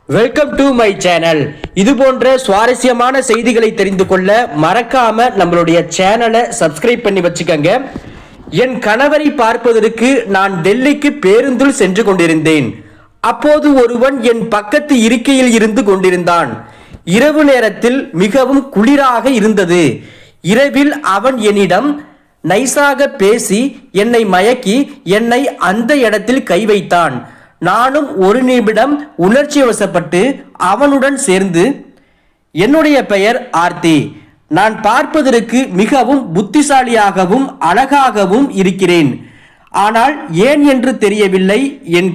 Welcome to my channel. இது போன்ற சுவாரஸ்யமான செய்திகளை தெரிந்து கொள்ள மறக்காம நம்மளுடைய சேனலை சப்ஸ்கிரைப் பண்ணி வச்சுக்கோங்க. என் கணவரை பார்ப்பதற்கு நான் டெல்லிக்கு பேருந்தில் சென்று கொண்டிருந்தேன். அப்போது ஒருவன் என் பக்கத்து இருக்கையில் இருந்து கொண்டிருந்தான். இரவு நேரத்தில் மிகவும் குளிராக இருந்தது. இரவில் அவன் என்னிடம் நைசாக பேசி என்னை மயக்கி என்னை அந்த இடத்தில் கை வைத்தான். நானும் ஒரு நிமிடம் உணர்ச்சி வசப்பட்டு அவனுடன் சேர்ந்து, என்னுடைய பெயர் ஆர்த்தி, நான் பார்ப்பதற்கு மிகவும் புத்திசாலியாகவும் அழகாகவும் இருக்கிறேன். ஆனால் ஏன் என்று தெரியவில்லை, என்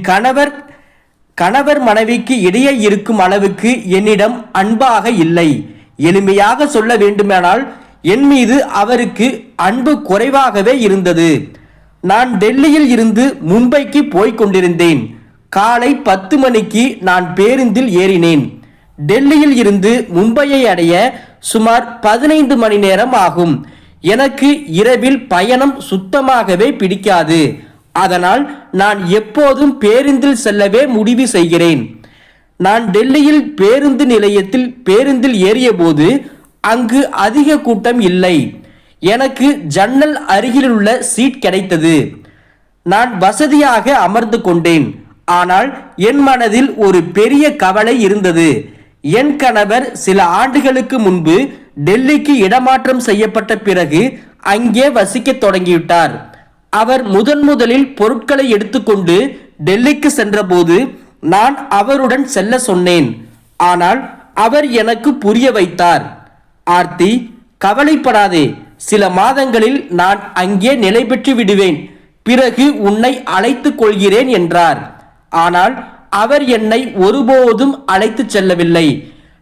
கணவர் மனைவிக்கு இடையே இருக்கும் அளவுக்கு என்னிடம் அன்பாக இல்லை. எளிமையாக சொல்ல வேண்டுமானால் என் மீது அவருக்கு அன்பு குறைவாகவே இருந்தது. நான் டெல்லியில் இருந்து மும்பைக்கு போய்க் கொண்டிருந்தேன். காலை 10 மணிக்கு நான் பேருந்தில் ஏறினேன். டெல்லியில் இருந்து மும்பையை அடைய சுமார் 15 மணி நேரம் ஆகும். எனக்கு இரவில் பயணம் சுத்தமாகவே பிடிக்காது. அதனால் நான் எப்போதும் பேருந்தில் செல்லவே முடிவு செய்கிறேன். நான் டெல்லியில் பேருந்து நிலையத்தில் பேருந்தில் ஏறிய போது அங்கு அதிக கூட்டம் இல்லை. எனக்கு ஜன்னல் அருகிலுள்ள சீட் கிடைத்தது. நான் வசதியாக அமர்ந்து கொண்டேன். ஆனால் என் மனதில் ஒரு பெரிய கவலை இருந்தது. என் கணவர் சில ஆண்டுகளுக்கு முன்பு டெல்லிக்கு இடமாற்றம் செய்யப்பட்ட பிறகு அங்கே வசிக்க தொடங்கிவிட்டார். அவர் முதலில் பொருட்களை எடுத்துக்கொண்டு டெல்லிக்கு சென்றபோது நான் அவருடன் செல்ல சொன்னேன். ஆனால் அவர் எனக்கு புரிய வைத்தார். ஆர்த்தி, கவலைப்படாதே, சில மாதங்களில் நான் அங்கே நிலை பெற்று விடுவேன். பிறகு உன்னை அழைத்துக் கொள்கிறேன் என்றார். ஆனால் அவர் என்னை ஒருபோதும் அழைத்து செல்லவில்லை.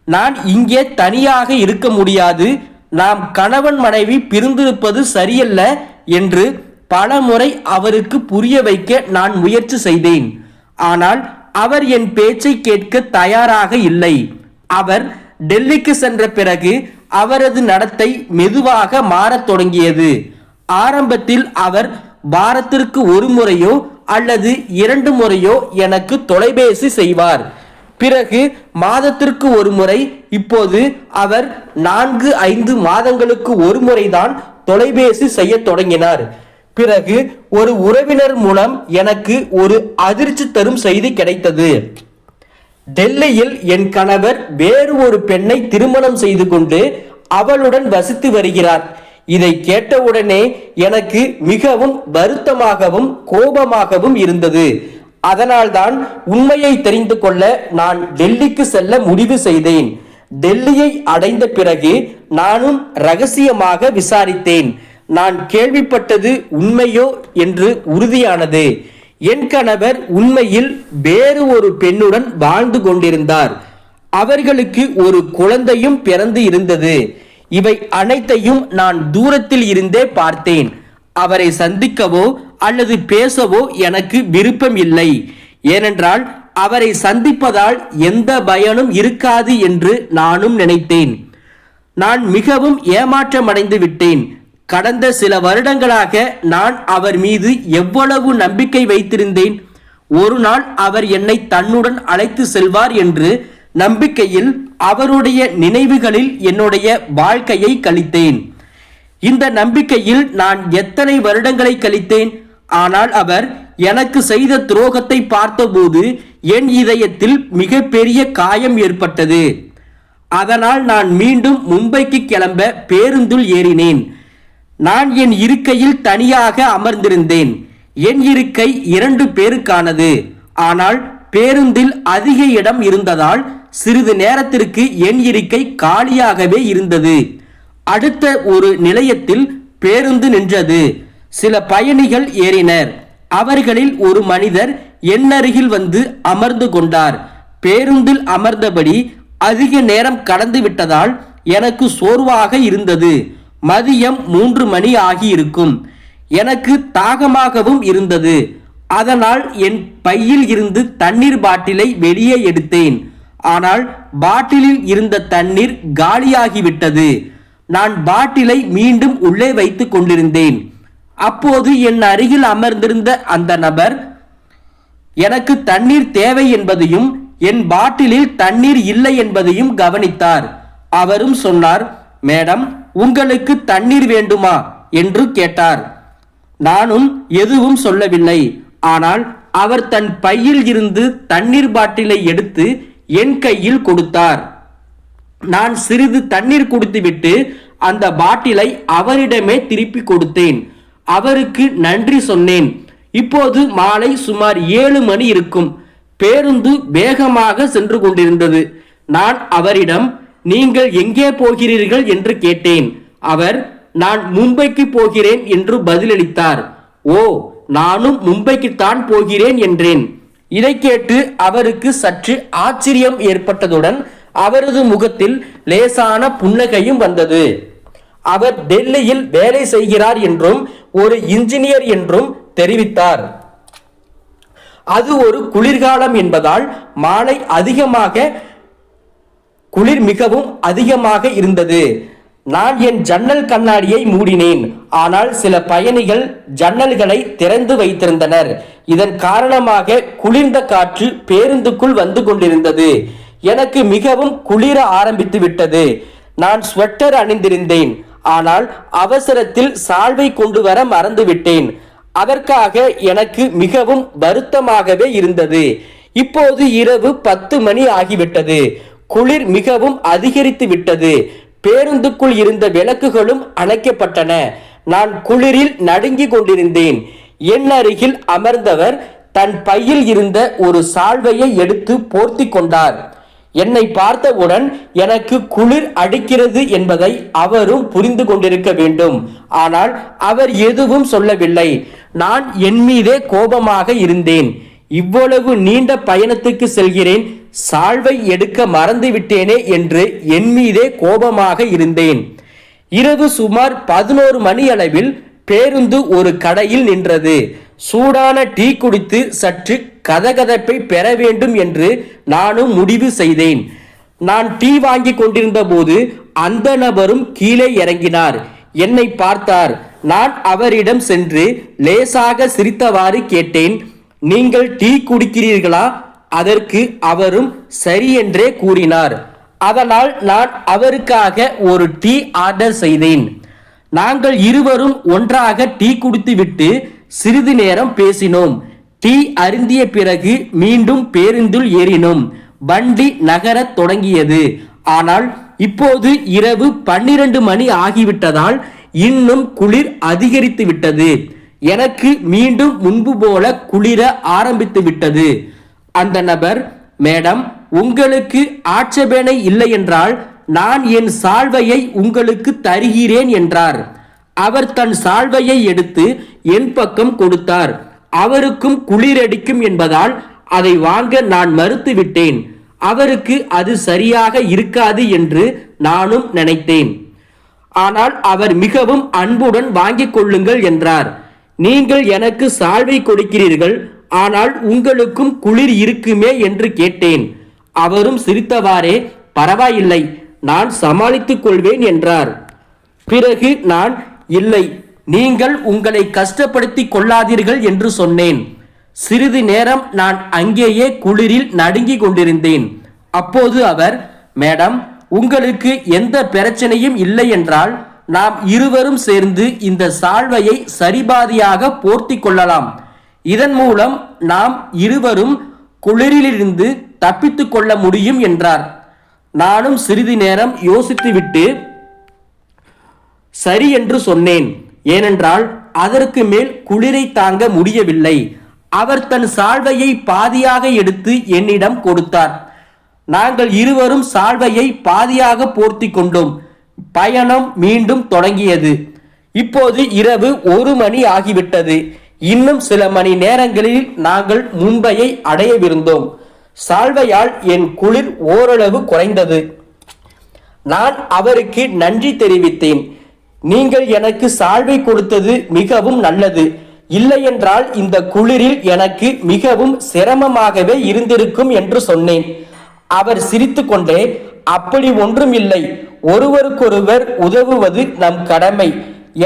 நான் இங்கே தனியாக இருக்க முடியாது, நாம் கணவன் மனைவி பிரிந்திருப்பது சரியல்ல என்று பல முறை அவருக்கு புரிய வைக்க நான் முயற்சி செய்தேன். ஆனால் அவர் என் பேச்சை கேட்க தயாராக இல்லை. அவர் டெல்லிக்கு சென்ற பிறகு அவரது நடத்தை மெதுவாக மாறத் தொடங்கியது. ஆரம்பத்தில் அவர் வாரத்திற்கு ஒரு முறையோ அல்லது 2 முறையோ எனக்கு தொலைபேசி செய்வார். பிறகு மாதத்திற்கு ஒரு முறை. இப்போது அவர் 4-5 மாதங்களுக்கு ஒரு முறைதான் தொலைபேசி செய்ய தொடங்கினார். பிறகு ஒரு உறவினர் மூலம் எனக்கு ஒரு அதிர்ச்சி தரும் செய்தி கிடைத்தது. டெல்லியில் என் கணவர் வேறு ஒரு பெண்ணை திருமணம் செய்து கொண்டு அவளுடன் வசித்து வருகிறார். இதை கேட்டவுடனே எனக்கு மிகவும் வருத்தமாகவும் கோபமாகவும் இருந்தது. அதனால்தான் உண்மையை தெரிந்து கொள்ள நான் டெல்லிக்கு செல்ல முடிவு செய்தேன். டெல்லியை அடைந்த பிறகு நானும் ரகசியமாக விசாரித்தேன். நான் கேள்விப்பட்டது உண்மையோ என்று உறுதியானது. என் கணவர் உண்மையில் வேறு ஒரு பெண்ணுடன் வாழ்ந்து கொண்டிருந்தார். அவர்களுக்கு ஒரு குழந்தையும் பிறந்து இருந்தது. இவை அனைத்தையும் நான் தூரத்தில் இருந்தே பார்த்தேன். அவரை சந்திக்கவோ அல்லது பேசவோ எனக்கு விருப்பம் இல்லை. ஏனென்றால் அவரை சந்திப்பதால் எந்த பயனும் இருக்காது என்று நானும் நினைத்தேன். நான் மிகவும் ஏமாற்றமடைந்து விட்டேன். கடந்த சில வருடங்களாக நான் அவர் மீது எவ்வளவு நம்பிக்கை வைத்திருந்தேன். ஒரு நாள் அவர் என்னை தன்னுடன் அழைத்து செல்வார் என்று நம்பிக்கையில் அவருடைய நினைவுகளில் என்னுடைய வாழ்க்கையை கழித்தேன். இந்த நம்பிக்கையில் நான் எத்தனை வருடங்களை கழித்தேன். ஆனால் அவர் எனக்கு செய்த துரோகத்தை பார்த்தபோது என் இதயத்தில் மிகப்பெரிய காயம் ஏற்பட்டது. அதனால் நான் மீண்டும் மும்பைக்கு கிளம்ப பேருந்தில் ஏறினேன். நான் என் இருக்கையில் தனியாக அமர்ந்திருந்தேன். என் இருக்கை 2 பேருக்கானது. ஆனால் பேருந்தில் அதிக இடம் இருந்ததால் சிறிது நேரத்திற்கு என் இருக்கை காலியாகவே இருந்தது. அடுத்த ஒரு நிலையத்தில் பேருந்து நின்றது. சில பயணிகள் ஏறினர். அவர்களில் ஒரு மனிதர் என் அருகில் வந்து அமர்ந்து கொண்டார். பேருந்தில் அமர்ந்தபடி அதிக நேரம் கடந்து விட்டதால் எனக்கு சோர்வாக இருந்தது. மதியம் 3 மணி ஆகியிருக்கும். எனக்கு தாகமாகவும் இருந்தது. அதனால் என் பையில் இருந்து தண்ணீர் பாட்டிலை வெளியே எடுத்தேன். ஆனால் பாட்டிலில் இருந்த தண்ணீர் காலியாகிவிட்டது. நான் பாட்டிலை மீண்டும் உள்ளே வைத்துக் கொண்டிருந்தேன். அப்போது என் அருகில் அமர்ந்திருந்த அந்த நபர் எனக்கு தண்ணீர் தேவை என்பதையும் என் பாட்டிலில் தண்ணீர் இல்லை என்பதையும் கவனித்தார். அவரும் சொன்னார், மேடம், உங்களுக்கு தண்ணீர் வேண்டுமா என்று கேட்டார். நானும் எதுவும் சொல்லவில்லை. ஆனால் அவர் தன் பையில் இருந்து தண்ணீர் பாட்டிலை எடுத்து என் கையில் கொடுத்தார். நான் சிறிது தண்ணீர் குடித்துவிட்டு அந்த பாட்டிலை அவரிடமே திருப்பி கொடுத்தேன். அவருக்கு நன்றி சொன்னேன். இப்போது மாலை சுமார் 7 மணி இருக்கும். பேருந்து வேகமாக சென்று கொண்டிருந்தது. நான் அவரிடம், நீங்கள் எங்கே போகிறீர்கள் என்று கேட்டேன். அவர், நான் மும்பைக்கு போகிறேன் என்று பதிலளித்தார். ஓ, நானும் மும்பைக்குத்தான் போகிறேன் என்றேன். இதை கேட்டு அவருக்கு சற்று ஆச்சரியம் ஏற்பட்டதுடன் அவரது முகத்தில் லேசான புன்னகையும் வந்தது. அவர் டெல்லியில் வேலை செய்கிறார் என்றும் ஒரு இன்ஜினியர் என்றும் தெரிவித்தார். அது ஒரு குளிர்காலம் என்பதால் மாலை குளிர் மிகவும் அதிகமாக இருந்தது. நான் என் ஜன்னல் கண்ணாடியை மூடினேன். ஆனால் சில பயணிகள் ஜன்னல்களை திறந்து வைத்திருந்தனர். இதன் காரணமாக குளிர்ந்த காற்று பேருந்துக்குள் வந்து கொண்டிருந்தது. எனக்கு மிகவும் குளிர ஆரம்பித்து விட்டது. நான் ஸ்வெட்டர் அணிந்திருந்தேன். ஆனால் அவசரத்தில் சால்வை கொண்டு வர மறந்துவிட்டேன். அதற்காக எனக்கு மிகவும் வருத்தமாகவே இருந்தது. இப்போது இரவு 10 மணி ஆகிவிட்டது. குளிர் மிகவும் அதிகரித்து விட்டது. பேருந்துக்குள் இருந்த விளக்குகளும் அணைக்கப்பட்டன. நான் குளிரில் நடுங்கிக் கொண்டிருந்தேன். என் அருகில் அமர்ந்தவர் தன் பையில் இருந்த ஒரு சால்வையை எடுத்து போர்த்தி கொண்டார். என்னை பார்த்தவுடன் எனக்கு குளிர் அடிக்கிறது என்பதை அவரும் புரிந்து கொண்டிருக்க வேண்டும். ஆனால் அவர் எதுவும் சொல்லவில்லை. நான் என் மீதே கோபமாக இருந்தேன். இவ்வளவு நீண்ட பயணத்துக்கு செல்கிறேன், சால்வை எடுக்க மறந்து விட்டேனே என்று என் மீதே கோபமாக இருந்தேன். இரவு சுமார் 11 மணி அளவில் பேருந்து ஒரு கடையில் நின்றது. சூடான டீ குடித்து சற்று கதகதப்பை பெற வேண்டும் என்று நானும் முடிவு செய்தேன். நான் டீ வாங்கி கொண்டிருந்த போது அந்த நபரும் கீழே இறங்கினார். என்னை பார்த்தார். நான் அவரிடம் சென்று லேசாக சிரித்தவாறு கேட்டேன், நீங்கள் டீ குடிக்கிறீர்களா? அதற்கு அவரும் சரி என்றே கூறினார். அதனால் நான் அவருக்காக ஒரு டீ ஆர்டர் செய்தேன். நாங்கள் இருவரும் ஒன்றாக டீ குடித்துவிட்டு சிறிது நேரம் பேசினோம். டீ அருந்திய பிறகு மீண்டும் பேருந்தில் ஏறினோம். வண்டி நகரத் தொடங்கியது. ஆனால் இப்போது இரவு 12 மணி ஆகிவிட்டதால் இன்னும் குளிர் அதிகரித்து விட்டது. எனக்கு மீண்டும் முன்பு போல குளிர ஆரம்பித்து விட்டது. அந்த நபர், மேடம், உங்களுக்கு ஆட்சேபனை இல்லை என்றால் நான் என் சால்வையை உங்களுக்கு தருகிறேன் என்றார். அவர் தன் சால்வையை எடுத்து என் பக்கம் கொடுத்தார். அவருக்கும் குளிரடிக்கும் என்பதால் அதை வாங்க நான் மறுத்து விட்டேன். அவருக்கு அது சரியாக இருக்காது என்று நானும் நினைத்தேன். ஆனால் அவர் மிகவும் அன்புடன் வாங்கிக் கொள்ளுங்கள் என்றார். நீங்கள் எனக்கு சால்வை கொடுக்கிறீர்கள், ஆனால் உங்களுக்கும் குளிர் இருக்குமே என்று கேட்டேன். அவரும் சிரித்தவாறே, பரவாயில்லை, நான் சமாளித்துக் கொள்வேன் என்றார். பிறகு நான், இல்லை, நீங்கள் உங்களை கஷ்டப்படுத்திக் கொள்ளாதீர்கள் என்று சொன்னேன். சிறிது நேரம் நான் அங்கேயே குளிரில் நடுங்கிக் கொண்டிருந்தேன். அப்போது அவர், மேடம், உங்களுக்கு எந்த பிரச்சனையும் இல்லை என்றால் நாம் இருவரும் சேர்ந்து இந்த சால்வையை சரிபாதியாக போர்த்தி கொள்ளலாம். இதன் மூலம் நாம் இருவரும் குளிரிலிருந்து தப்பித்துக் கொள்ள முடியும் என்றார். நானும் சிறிது நேரம் யோசித்துவிட்டு சரி என்று சொன்னேன். ஏனென்றால் அதற்கு மேல் குளிரை தாங்க முடியவில்லை. அவர் தன் சால்வையை பாதியாக எடுத்து என்னிடம் கொடுத்தார். நாங்கள் இருவரும் சால்வையை பாதியாக போர்த்தி கொண்டோம். பயணம் மீண்டும் தொடங்கியது. இப்போது இரவு 1 மணி ஆகிவிட்டது. இன்னும் சில மணி நேரங்களில் நாங்கள் மும்பையை அடையவிருந்தோம். சால்வையால் என் குளிர் ஓரளவு குறைந்தது. நான் அவருக்கு நன்றி தெரிவித்தேன். நீங்கள் எனக்கு சால்வை கொடுத்தது மிகவும் நல்லது. இல்லையென்றால் இந்த குளிரில் எனக்கு மிகவும் சிரமமாகவே இருந்திருக்கும் என்று சொன்னேன். அவர் சிரித்து கொண்டே, அப்படி ஒன்றும் இல்லை, ஒருவருக்கொருவர் உதவுவது நம் கடமை.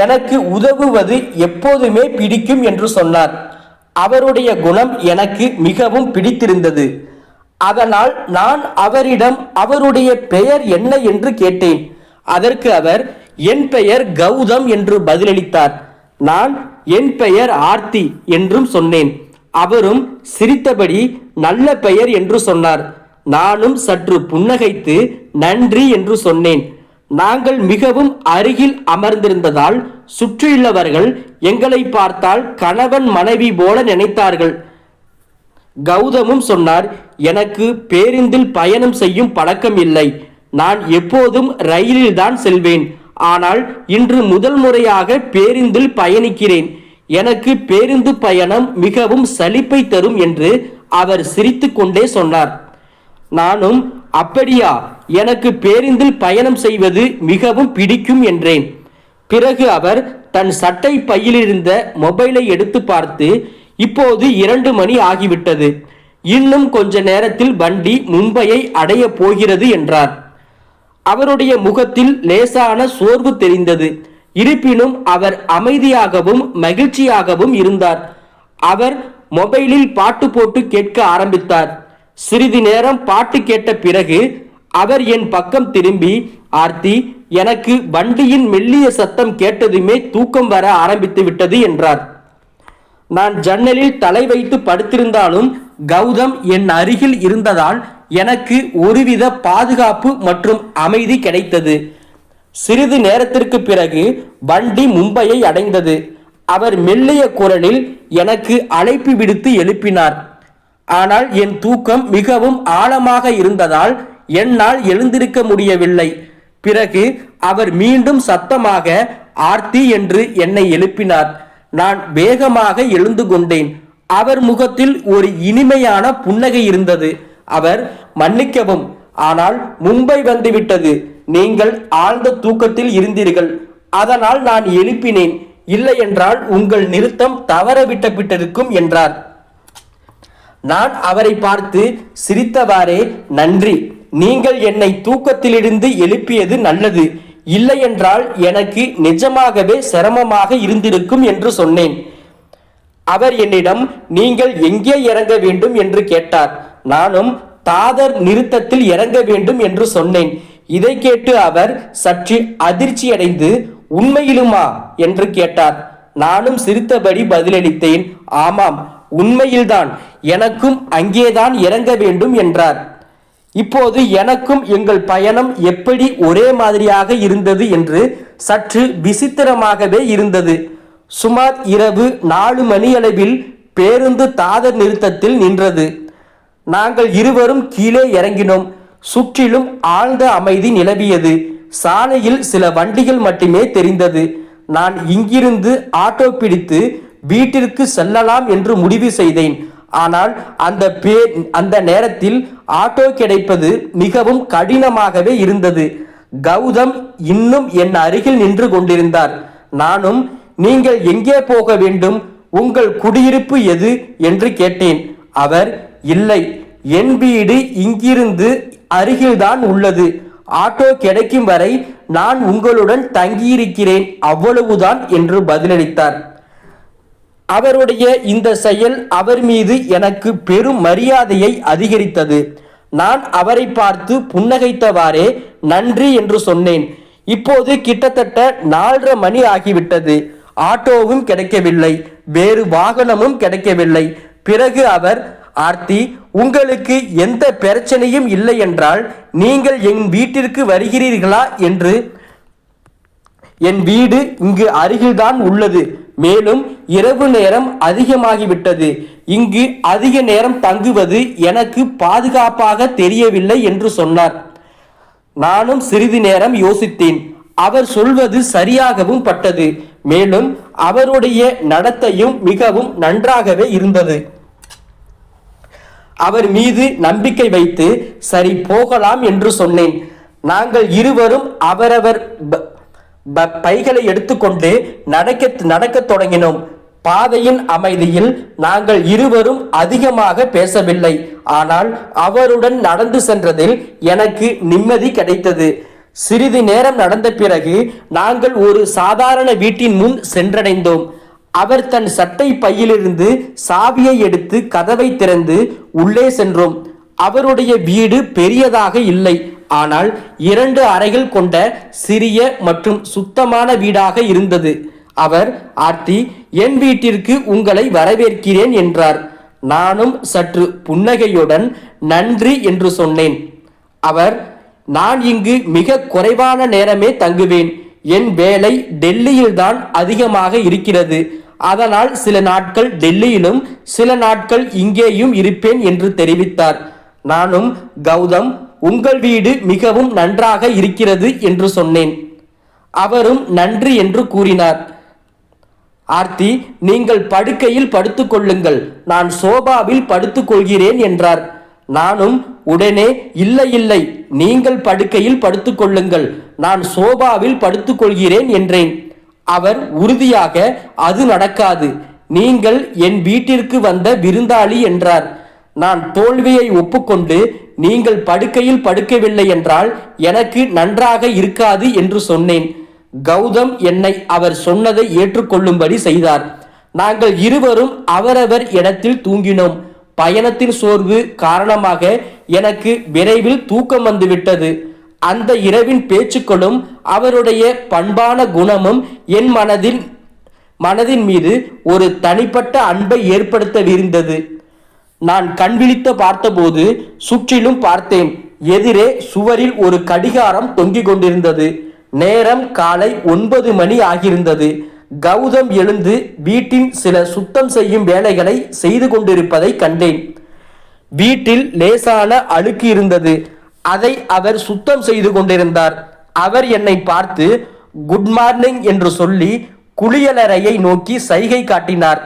எனக்கு உதவுவது எப்போதுமே பிடிக்கும் என்று சொன்னார். அவருடைய குணம் எனக்கு மிகவும் பிடித்திருந்தது. அதனால் நான் அவரிடம் அவருடைய பெயர் என்ன என்று கேட்டேன். அதற்கு அவர் என் பெயர் கௌதம் என்று பதிலளித்தார். நான் என் பெயர் ஆர்த்தி என்றும் சொன்னேன். அவரும் சிரித்தபடி நல்ல பெயர் என்று சொன்னார். நானும் சற்று புன்னகைத்து நன்றி என்று சொன்னேன். நாங்கள் மிகவும் அருகில் அமர்ந்திருந்ததால் சுற்றியுள்ளவர்கள் எங்களை பார்த்தால் கணவன் மனைவி போல நினைத்தார்கள். கௌதமும் சொன்னார், எனக்கு பேருந்தில் பயணம் செய்யும் பழக்கம் இல்லை. நான் எப்போதும் ரயிலில் தான் செல்வேன். ஆனால் இன்று முதல் முறையாக பேருந்தில் பயணிக்கிறேன். எனக்கு பேருந்து பயணம் மிகவும் சலிப்பை தரும் என்று அவர் சிரித்து கொண்டே சொன்னார். நானும் அப்படியா, எனக்கு பேருந்தில் பயணம் செய்வது மிகவும் பிடிக்கும் என்றேன். பிறகு அவர் தன் சட்டை பையிலிருந்த மொபைலை எடுத்து பார்த்து, இப்போது 2 மணி ஆகிவிட்டது. இன்னும் கொஞ்ச நேரத்தில் வண்டி மும்பையை அடைய போகிறது என்றார். அவருடைய முகத்தில் லேசான சோர்வு தெரிந்தது. இருப்பினும் அவர் அமைதியாகவும் மகிழ்ச்சியாகவும் இருந்தார். அவர் மொபைலில் பாட்டு போட்டு கேட்க ஆரம்பித்தார். சிறிது நேரம் பாட்டு கேட்ட பிறகு அவர் என் பக்கம் திரும்பி, ஆர்த்தி, எனக்கு வண்டியின் மெல்லிய சத்தம் கேட்டதுமே தூக்கம் வர ஆரம்பித்து விட்டது என்றார். நான் ஜன்னலில் தலை வைத்து படுத்திருந்தாலும் கௌதம் என் அருகில் இருந்ததால் எனக்கு ஒருவித பாதுகாப்பு மற்றும் அமைதி கிடைத்தது. சிறிது நேரத்திற்கு பிறகு வண்டி மும்பையை அடைந்தது. அவர் மெல்லிய குரலில் எனக்கு அழைப்பு விடுத்து எழுப்பினார். ஆனால் என் தூக்கம் மிகவும் ஆழமாக இருந்ததால் என்னால் எழுந்திருக்க முடியவில்லை. பிறகு அவர் மீண்டும் சத்தமாக ஆர்த்தி என்று என்னை எழுப்பினார். நான் வேகமாக எழுந்து கொண்டேன். அவர் முகத்தில் ஒரு இனிமையான புன்னகை இருந்தது. அவர், மன்னிக்கவும், ஆனால் மும்பை வந்துவிட்டது. நீங்கள் ஆழ்ந்த தூக்கத்தில் இருந்தீர்கள். அதனால் நான் எழுப்பினேன். இல்லை என்றால் உங்கள் நிறுத்தம் தவறவிட்டப்பட்டிருக்கும் என்றார். நான் அவரை பார்த்து சிரித்தவாறே, நன்றி, நீங்கள் என்னை தூக்கத்திலிருந்து எழுப்பியது நல்லது. இல்லை என்றால் எனக்கு நிஜமாகவே சிரமமாக இருந்திருக்கும் என்று சொன்னேன். அவர் என்னிடம் நீங்கள் எங்கே இறங்க வேண்டும் என்று கேட்டார். நானும் தாதர் நிறுத்தத்தில் இறங்க வேண்டும் என்று சொன்னேன். இதை கேட்டு அவர் சற்று அதிர்ச்சியடைந்து, உண்மையிலுமா என்று கேட்டார். நானும் சிரித்தபடி பதிலளித்தேன், ஆமாம், உண்மையில்தான், எனக்கும் அங்கேதான் இறங்க வேண்டும் என்றார். இப்போது எனக்கும் எங்கள் பயணம் எப்படி ஒரே மாதிரியாக இருந்தது என்று சற்று விசித்திரமாகவே இருந்தது. சுமார் இரவு 4 மணியளவில் பேருந்து தாதர் நிறுத்தத்தில் நின்றது. நாங்கள் இருவரும் கீழே இறங்கினோம். சுற்றிலும் ஆழ்ந்த அமைதி நிலவியது. சாலையில் சில வண்டிகள் மட்டுமே தெரிந்தது. நான் இங்கிருந்து ஆட்டோ பிடித்து வீட்டிற்கு செல்லலாம் என்று முடிவு செய்தேன். ஆனால் அந்த நேரத்தில் ஆட்டோ கிடைப்பது மிகவும் கடினமாகவே இருந்தது. கௌதம் இன்னும் என் அருகில் நின்று கொண்டிருந்தார். நானும், நீங்கள் எங்கே போக வேண்டும், உங்கள் குடியிருப்பு எது என்று கேட்டேன். அவர், இல்லை, என் வீடு இங்கிருந்து அருகில்தான் உள்ளது. ஆட்டோ கிடைக்கும் வரை நான் உங்களுடன் தங்கியிருக்கிறேன், அவ்வளவுதான் என்று பதிலளித்தார். அவருடைய இந்த செயல் அவர் மீது எனக்கு பெரும் மரியாதையை அதிகரித்தது. நான் அவரை பார்த்து புன்னகைத்தவாறே நன்றி என்று சொன்னேன். இப்போது கிட்டத்தட்ட 4:30 மணி ஆகிவிட்டது. ஆட்டோவும் கிடைக்கவில்லை, வேறு வாகனமும் கிடைக்கவில்லை. பிறகு அவர், ஆர்த்தி, உங்களுக்கு எந்த பிரச்சனையும் இல்லை என்றால் நீங்கள் என் வீட்டிற்கு வருகிறீர்களா என்று. என் வீடு இங்கு அருகில்தான் உள்ளது. மேலும் இரவு நேரம் அதிகமாகிவிட்டது. இங்கு அதிக நேரம் தங்குவது எனக்கு பாதுகாப்பாக தெரியவில்லை என்று சொன்னார். நானும் சிறிது நேரம் யோசித்தேன். அவர் சொல்வது சரியாகவும் பட்டது. மேலும் அவருடைய நடத்தையும் மிகவும் நன்றாகவே இருந்தது. அவர் மீது நம்பிக்கை வைத்து சரி போகலாம் என்று சொன்னேன். நாங்கள் இருவரும் அவரவர் பைகளை எடுத்துக்கொண்டு நடக்க தொடங்கினோம். பாதையின் அமைதியில் நாங்கள் இருவரும் அதிகமாக பேசவில்லை. ஆனால் அவருடன் நடந்து சென்றதில் எனக்கு நிம்மதி கிடைத்தது. சிறிது நேரம் நடந்த பிறகு நாங்கள் ஒரு சாதாரண வீட்டின் முன் சென்றடைந்தோம். அவர் தன் சட்டை பையிலிருந்து சாவியை எடுத்து கதவை திறந்து உள்ளே சென்றோம். அவருடைய வீடு பெரியதாக இல்லை, ஆனால் 2 அறைகள் கொண்ட சிறிய மற்றும் சுத்தமான வீடாக இருந்தது. அவர், ஆர்த்தி, என் வீட்டிற்கு உங்களை வரவேற்கிறேன் என்றார். நானும் சற்று புன்னகையுடன் நன்றி என்று சொன்னேன். அவர், நான் இங்கு மிக குறைவான நேரமே தங்குவேன். என் வேலை டெல்லியில்தான் அதிகமாக இருக்கிறது. அதனால் சில நாட்கள் டெல்லியிலும் சில நாட்கள் இங்கேயும் இருப்பேன் என்று தெரிவித்தார். நானும், கௌதம், உங்கள் வீடு மிகவும் நன்றாக இருக்கிறது என்று சொன்னேன். அவரும் நன்றி என்று கூறினார். ஆர்த்தி, நீங்கள் படுக்கையில் படுத்துக் கொள்ளுங்கள், நான் சோபாவில் படுத்துக் கொள்கிறேன் என்றார். நானும் உடனே, இல்லை இல்லை, நீங்கள் படுக்கையில் படுத்துக் கொள்ளுங்கள், நான் சோபாவில் படுத்துக் கொள்கிறேன் என்றேன். அவர் உறுதியாக, அது நடக்காது, நீங்கள் என் வீட்டிற்கு வந்த விருந்தாளி என்றார். நான் தோல்வியை ஒப்புக்கொண்டு, நீங்கள் படுக்கையில் படுக்கவில்லை என்றால் எனக்கு நன்றாக இருக்காது என்று சொன்னேன். கௌதம் என்னை அவர் சொன்னதை ஏற்றுக்கொள்ளும்படி செய்தார். நாங்கள் இருவரும் அவரவர் இடத்தில் தூங்கினோம். பயணத்தின் சோர்வு காரணமாக எனக்கு விரைவில் தூக்கம் வந்துவிட்டது. அந்த இரவின் பேச்சுக்களும் அவருடைய பண்பான குணமும் என் மனதின் மீது ஒரு தனிப்பட்ட அன்பை ஏற்படுத்தவிருந்தது. நான் கண்விழித்து பார்த்தபோது சுற்றிலும் பார்த்தேன். எதிரே சுவரில் ஒரு கடிகாரம் தொங்கிக் கொண்டிருந்தது. நேரம் காலை 9 மணி ஆகியிருந்தது. கௌதம் எழுந்து வீட்டின் சில சுத்தம் செய்யும் வேலைகளை செய்து கொண்டிருப்பதை கண்டேன். வீட்டில் லேசான அழுக்கு இருந்தது. அதை அவர் சுத்தம் செய்து கொண்டிருந்தார். அவர் என்னை பார்த்து குட் மார்னிங் என்று சொல்லி குளியலறையை நோக்கி சைகை காட்டினார்.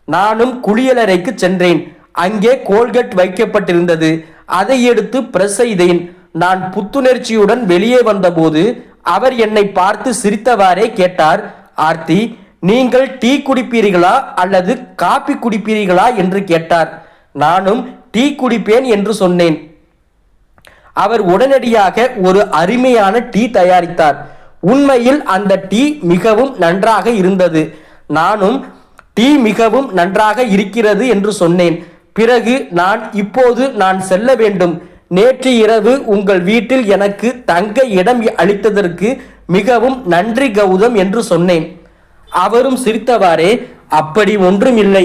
நானும் குளியலறைக்கு சென்றேன். அங்கே கோல்கட் வைக்கப்பட்டிருந்தது. அதை எடுத்து பிரஸ் செய்தேன். நான் புத்துணர்ச்சியுடன் வெளியே வந்தபோது அவர் என்னை பார்த்து சிரித்தவாறே கேட்டார், ஆர்த்தி, நீங்கள் டீ குடிப்பீர்களா அல்லது காபி குடிப்பீர்களா என்று கேட்டார். நானும் டீ குடிப்பேன் என்று சொன்னேன். அவர் உடனடியாக ஒரு அருமையான டீ தயாரித்தார். உண்மையில் அந்த டீ மிகவும் நன்றாக இருந்தது. நானும் டீ மிகவும் நன்றாக இருக்கிறது என்று சொன்னேன். பிறகு, இப்போது நான் செல்ல வேண்டும். நேற்று இரவு உங்கள் வீட்டில் எனக்கு தங்க இடம் அளித்ததற்கு மிகவும் நன்றி கௌதம் என்று சொன்னேன். அவரும் சிரித்தவாறே, அப்படி ஒன்றும் இல்லை,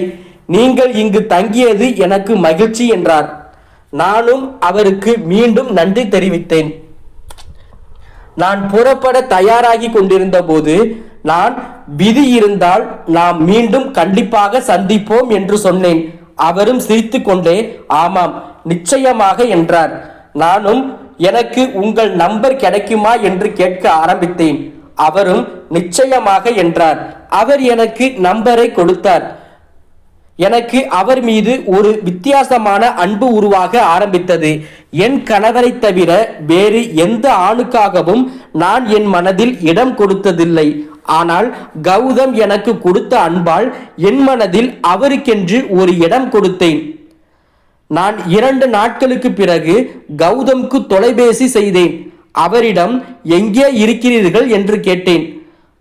நீங்கள் இங்கு தங்கியது எனக்கு மகிழ்ச்சி என்றார். நானும் அவருக்கு மீண்டும் நன்றி தெரிவித்தேன். நான் புறப்பட தயாராகி கொண்டிருந்த போது, நான் விதி இருந்தால் நாம் மீண்டும் கண்டிப்பாக சந்திப்போம் என்று சொன்னேன். அவரும் சிரித்துக்கொண்டே, ஆமாம், நிச்சயமாக என்றார். நானும், எனக்கு உங்கள் நம்பர் கிடைக்குமா என்று கேட்க ஆரம்பித்தேன். அவரும் நிச்சயமாக என்றார். அவர் எனக்கு நம்பரை கொடுத்தார். எனக்கு அவர் மீது ஒரு வித்தியாசமான அன்பு உருவாக ஆரம்பித்தது. என் கணவரை தவிர வேறு எந்த ஆணுக்காகவும் நான் என் மனதில் இடம் கொடுத்ததில்லை. ஆனால் கௌதம் எனக்கு கொடுத்த அன்பால் என் மனதில் அவருக்கென்று ஒரு இடம் கொடுத்தேன். நான் 2 நாட்களுக்கு பிறகு கௌதம்க்கு தொலைபேசி செய்தேன். அவரிடம் எங்கே இருக்கிறீர்கள் என்று கேட்டேன்.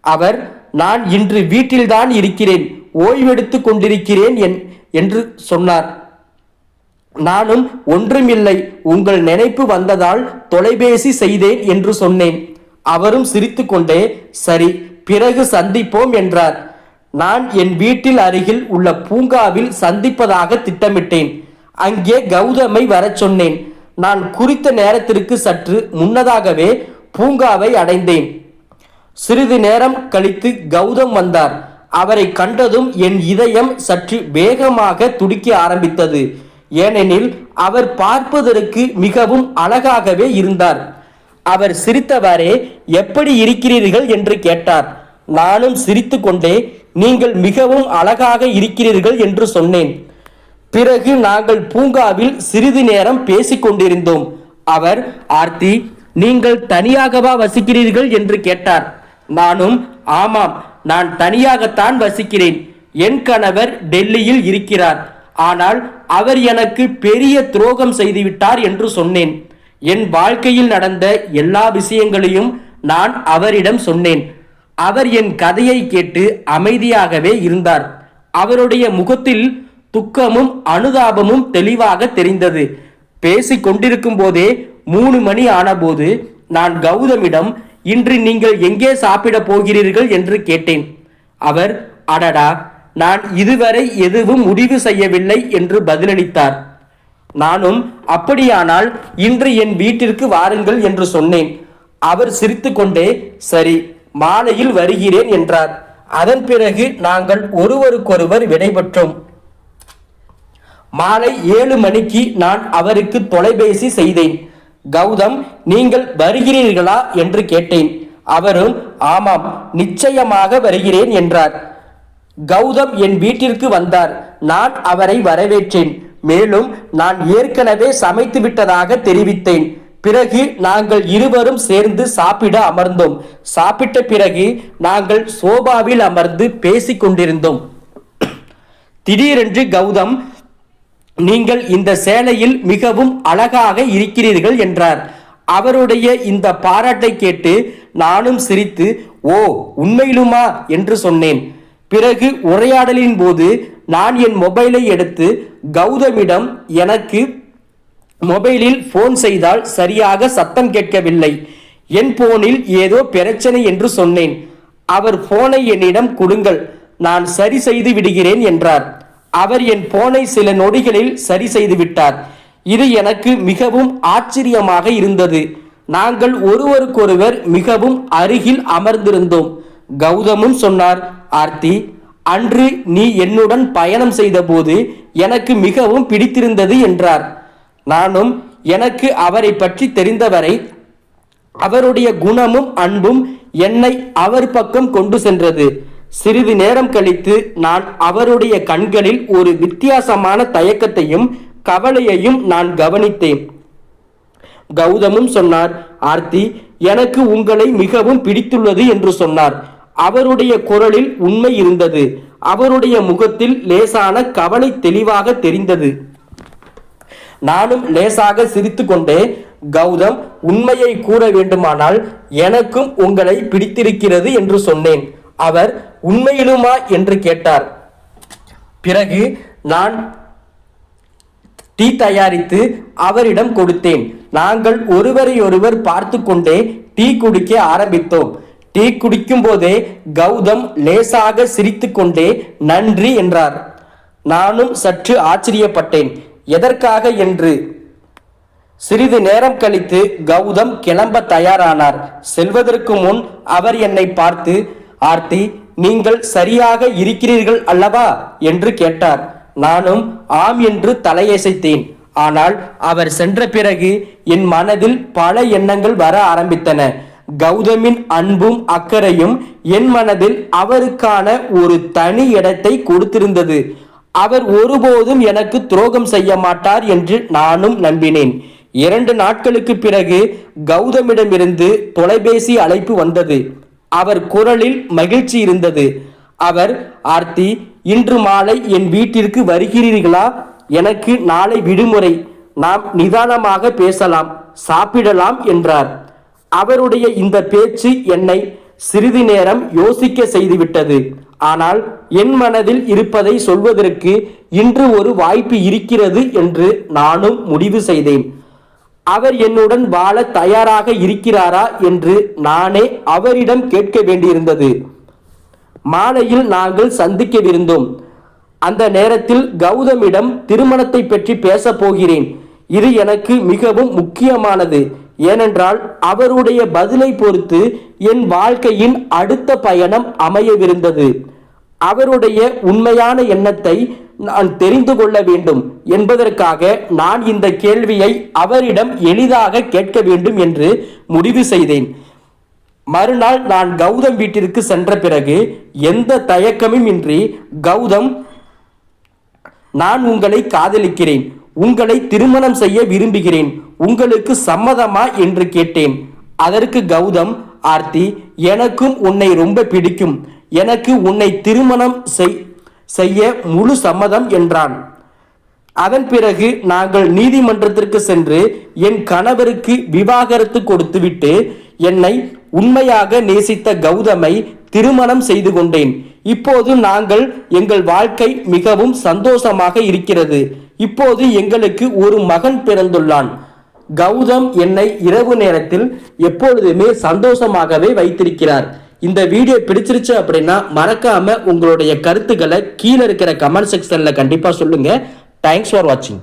அவர், நான் இன்று வீட்டில்தான் இருக்கிறேன், ஓய்வெடுத்துக் கொண்டிருக்கிறேன் என்று சொன்னார். நானும், ஒன்றுமில்லை, உங்கள் நினைப்பு வந்ததால் தொலைபேசி செய்தேன் என்று சொன்னேன். அவரும் சிரித்துக்கொண்டே, சரி, பிறகு சந்திப்போம் என்றார். நான் என் வீட்டில் அருகில் உள்ள பூங்காவில் சந்திப்பதாக திட்டமிட்டேன். அங்கே கௌதமை வரச் சொன்னேன். நான் குறித்த நேரத்திற்கு சற்று முன்னதாகவே பூங்காவை அடைந்தேன். சிறிது நேரம் கழித்து கௌதம் வந்தார். அவரை கண்டதும் என் இதயம் சற்று வேகமாக துடிக்க ஆரம்பித்தது. ஏனெனில் அவர் பார்ப்பதற்கு மிகவும் அழகாகவே இருந்தார். அவர் சிரித்தவாறே, எப்படி இருக்கிறீர்கள் என்று கேட்டார். நானும் சிரித்து கொண்டே, நீங்கள் மிகவும் அழகாக இருக்கிறீர்கள் என்று சொன்னேன். பிறகு நாங்கள் பூங்காவில் சிறிது நேரம் பேசிக்கொண்டிருந்தோம். அவர், ஆர்த்தி, நீங்கள் தனியாகவா வசிக்கிறீர்கள் என்று கேட்டார். நானும், ஆமாம், நான் தனியாகத்தான் வசிக்கிறேன். என் கணவர் டெல்லியில் இருக்கிறார். ஆனால் அவர் எனக்கு பெரிய துரோகம் செய்துவிட்டார் என்று சொன்னேன். என் வாழ்க்கையில் நடந்த எல்லா விஷயங்களையும் நான் அவரிடம் சொன்னேன். அவர் என் கதையை கேட்டு அமைதியாகவே இருந்தார். அவருடைய முகத்தில் துக்கமும் அனுதாபமும் தெளிவாக தெரிந்தது. பேசிக் கொண்டிருக்கும் போதே 3 மணி ஆனபோது நான் கௌதமிடம் இன்று நீங்கள் எங்கே சாப்பிட போகிறீர்கள் என்று கேட்டேன். அவர் அடடா, நான் இதுவரை எதுவும் முடிவு செய்யவில்லை என்று பதிலளித்தார். நானும் அப்படியானால் இன்று என் வீட்டிற்கு வாருங்கள் என்று சொன்னேன். அவர் சிரித்துக்கொண்டே சரி, மாலையில் வருகிறேன் என்றார். அதன் பிறகு நாங்கள் ஒருவருக்கொருவர் விடைபெற்றோம். மாலை 7 மணிக்கு நான் அவருக்கு தொலைபேசி செய்தேன். கௌதம், நீங்கள் வருகிறீர்களா என்று கேட்டேன். அவரும் ஆமாம், நிச்சயமாக வருகிறேன் என்றார். கௌதம் என் வீட்டிற்கு வந்தார். நான் அவரை வரவேற்றேன். மேலும் நான் ஏற்கனவே சமைத்து விட்டதாக தெரிவித்தேன். பிறகு நாங்கள் இருவரும் சேர்ந்து சாப்பிட அமர்ந்தோம். சாப்பிட்ட பிறகு நாங்கள் சோபாவில் அமர்ந்து பேசிக் கொண்டிருந்தோம். திடீரென்று கௌதம், நீங்கள் இந்த சேலையில் மிகவும் அழகாக இருக்கிறீர்கள் என்றார். அவருடைய இந்த பாராட்டை கேட்டு நானும் சிரித்து ஓ உண்மையிலுமா என்று சொன்னேன். பிறகு உரையாடலின் போது நான் என் மொபைலை எடுத்து கௌதமிடம் எனக்கு மொபைலில் போன் செய்தால் சரியாக சத்தம் கேட்கவில்லை, என் போனில் ஏதோ பிரச்சனை என்று சொன்னேன். அவர் போனை என்னிடம் கொடுங்கள், நான் சரி செய்து விடுகிறேன் என்றார். அவர் என் போனை சில நொடிகளில் சரி செய்து விட்டார். இது எனக்கு மிகவும் ஆச்சரியமாக இருந்தது. நாங்கள் ஒருவருக்கொருவர் மிகவும் அருகில் அமர்ந்திருந்தோம். கௌதமும் சொன்னார், ஆர்த்தி, அன்று நீ என்னுடன் பயணம் செய்த போது எனக்கு மிகவும் பிடித்திருந்தது என்றார். நானும் எனக்கு அவரை பற்றி தெரிந்தவரை அவருடைய குணமும் அன்பும் என்னை அவர் பக்கம் கொண்டு சென்றது. சிறிது நேரம் கழித்து நான் அவருடைய கண்களில் ஒரு வித்தியாசமான தயக்கத்தையும் கவலையையும் நான் கவனித்தேன். கௌதமும் சொன்னார், ஆர்த்தி, எனக்கு உங்களை மிகவும் பிடித்துள்ளது என்று சொன்னார். அவருடைய குரலில் உண்மை இருந்தது. அவருடைய முகத்தில் லேசான கவலை தெளிவாக தெரிந்தது. நானும் லேசாக சிரித்து கொண்டே, கௌதம், உண்மையை கூற வேண்டுமானால் எனக்கும் உங்களை பிடித்திருக்கிறது என்று சொன்னேன். அவர் உண்மையிலுமா என்று கேட்டார். பிறகு நான் டீ தயாரித்து அவரிடம் கொடுத்தேன். நாங்கள் ஒருவரையொருவர் பார்த்து கொண்டே டீ குடிக்க ஆரம்பித்தோம். டீ குடிக்கும் போதே கௌதம் லேசாக சிரித்து கொண்டே நன்றி என்றார். நானும் சற்று ஆச்சரியப்பட்டேன், எதற்காக என்று. சிறிது நேரம் கழித்து கௌதம் கிளம்ப தயாரானார். செல்வதற்கு முன் அவர் என்னை பார்த்து, ஆர்த்தி, நீங்கள் சரியாக இருக்கிறீர்கள் அல்லவா என்று கேட்டார். நானும் ஆம் என்று தலையசைத்தேன். ஆனால் அவர் சென்ற பிறகு என் மனதில் பல எண்ணங்கள் வர ஆரம்பித்தன. கௌதமின் அன்பும் அக்கறையும் என் மனதில் அவருக்கான ஒரு தனி இடத்தை கொடுத்திருந்தது. அவர் ஒருபோதும் எனக்கு துரோகம் செய்ய மாட்டார் என்று நானும் நம்பினேன். 2 நாட்களுக்கு பிறகு கௌதமிடமிருந்து தொலைபேசி அழைப்பு வந்தது. அவர் குரலில் மகிழ்ச்சி இருந்தது. அவர், ஆர்த்தி, இன்று மாலை என் வீட்டிற்கு வருகிறீர்களா? எனக்கு நாளை விடுமுறை, நாம் நிதானமாக பேசலாம், சாப்பிடலாம் என்றார். அவருடைய இந்த பேச்சு என்னை சிறிது நேரம் யோசிக்க செய்துவிட்டது. ஆனால் என் மனதில் இருப்பதை சொல்வதற்கு இன்று ஒரு வாய்ப்பு இருக்கிறது என்று நானும் முடிவு செய்தேன். அவர் என்னுடன் வாழ தயாராக இருக்கிறாரா என்று நானே அவரிடம் கேட்க வேண்டியிருந்தது. மாலையில் நாங்கள் சந்திக்கவிருந்தோம். அந்த நேரத்தில் கௌதமிடம் திருமணத்தை பற்றி பேசப் போகிறேன். இது எனக்கு மிகவும் முக்கியமானது. ஏனென்றால் அவருடைய பதிலை பொறுத்து என் வாழ்க்கையின் அடுத்த பயணம் அமையவிருந்தது. அவருடைய உண்மையான எண்ணத்தை நான் தெரிந்து கொள்ள வேண்டும் என்பதற்காக நான் இந்த கேள்வியை அவரிடம் எளிதாக கேட்க வேண்டும் என்று முடிவு செய்தேன். மறுநாள் நான் கௌதம் வீட்டிற்கு சென்ற பிறகு எந்த தயக்கமும் இன்றி, கௌதம், நான் உங்களை காதலிக்கிறேன், உங்களை திருமணம் செய்ய விரும்புகிறேன், உங்களுக்கு சம்மதமா என்று கேட்டேன். அதற்கு கௌதம், ஆர்த்தி, எனக்கும் உன்னை ரொம்ப பிடிக்கும், எனக்கு உன்னை திருமணம் செய்ய முழு சம்மதம் என்றான். அதன் பிறகு நாங்கள் நீதிமன்றத்திற்கு சென்று என் கணவருக்கு விவாகரத்து கொடுத்துவிட்டு என்னை உண்மையாக நேசித்த கௌதமை திருமணம் செய்து கொண்டேன். இப்போது நாங்கள் எங்கள் வாழ்க்கை மிகவும் சந்தோஷமாக இருக்கிறது. இப்போது எங்களுக்கு ஒரு மகன் பிறந்துள்ளான். கௌதம் என்னை இரவு நேரத்தில் எப்பொழுதுமே சந்தோஷமாகவே வைத்திருக்கிறார். இந்த வீடியோ பிடிச்சிருச்சு அப்படின்னா மறக்காம உங்களுடைய கருத்துக்களை கீழே இருக்கிற கமெண்ட் செக்ஷன்ல கண்டிப்பா சொல்லுங்க. தேங்க்ஸ் ஃபார் வாட்சிங்.